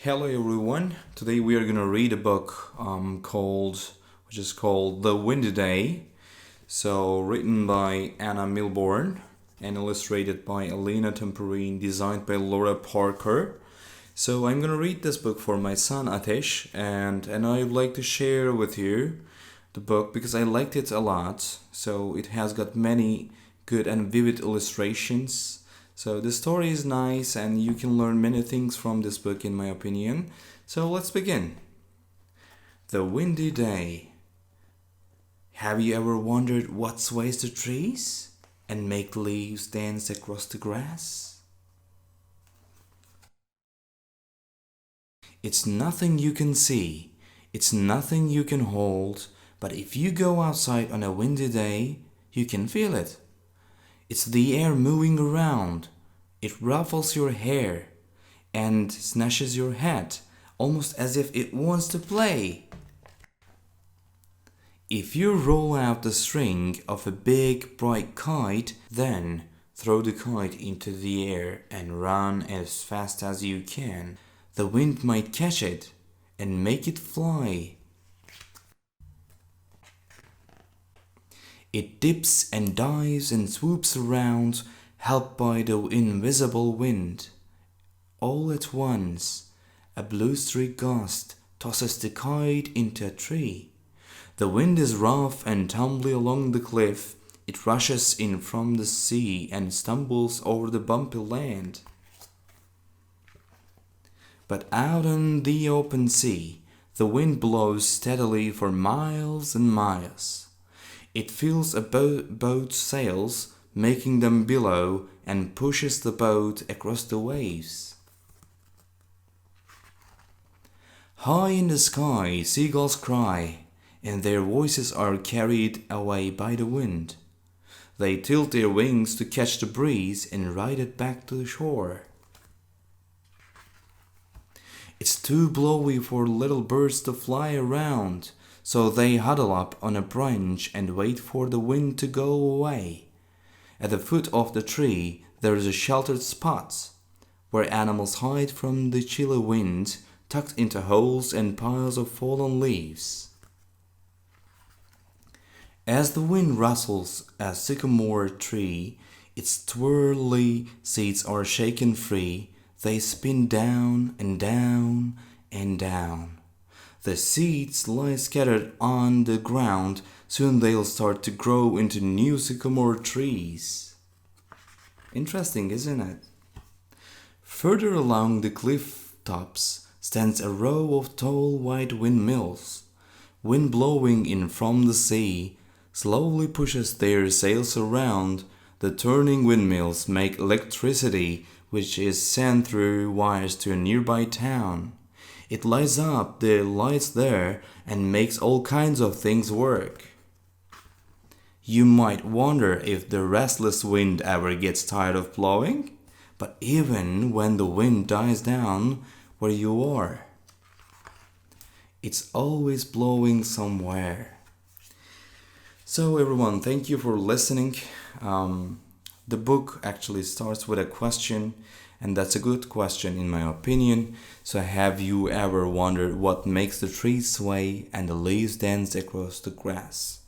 Hello everyone. Today we are gonna read a book which is called The Windy Day. So written by Anna Milbourde and illustrated by Elena Temporine, designed by Laura Parker. So I'm gonna read this book for my son Atesh, and I would like to share with you the book because I liked it a lot. So it has got many good and vivid illustrations. So the story is nice and you can learn many things from this book in my opinion. So let's begin. The Windy Day. Have you ever wondered what sways the trees and make leaves dance across the grass? It's nothing you can see, it's nothing you can hold, but if you go outside on a windy day, you can feel it. It's the air moving around. It ruffles your hair and snatches your hat, almost as if it wants to play. If you roll out the string of a big, bright kite, then throw the kite into the air and run as fast as you can, the wind might catch it and make it fly. It dips and dives and swoops around, helped by the invisible wind. All at once, a blustery gust tosses the kite into a tree. The wind is rough and tumbly along the cliff. It rushes in from the sea and stumbles over the bumpy land. But out on the open sea, the wind blows steadily for miles and miles. It fills a boat's sails, making them billow, and pushes the boat across the waves. High in the sky, seagulls cry, and their voices are carried away by the wind. They tilt their wings to catch the breeze and ride it back to the shore. It's too blowy for little birds to fly around, so they huddle up on a branch and wait for the wind to go away. At the foot of the tree there is a sheltered spot where animals hide from the chilly wind, tucked into holes and piles of fallen leaves. As the wind rustles a sycamore tree, its twirly seeds are shaken free. They spin down and down and down. The seeds lie scattered on the ground. Soon they'll start to grow into new sycamore trees. Interesting, isn't it? Further along the cliff tops stands a row of tall white windmills. Wind blowing in from the sea slowly pushes their sails around. The turning windmills make electricity, which is sent through wires to a nearby town. It lights up the lights there and makes all kinds of things work. You might wonder if the restless wind ever gets tired of blowing, but even when the wind dies down where you are, it's always blowing somewhere. So everyone, thank you for listening. The book actually starts with a question, and that's a good question in my opinion. So have you ever wondered what makes the trees sway and the leaves dance across the grass?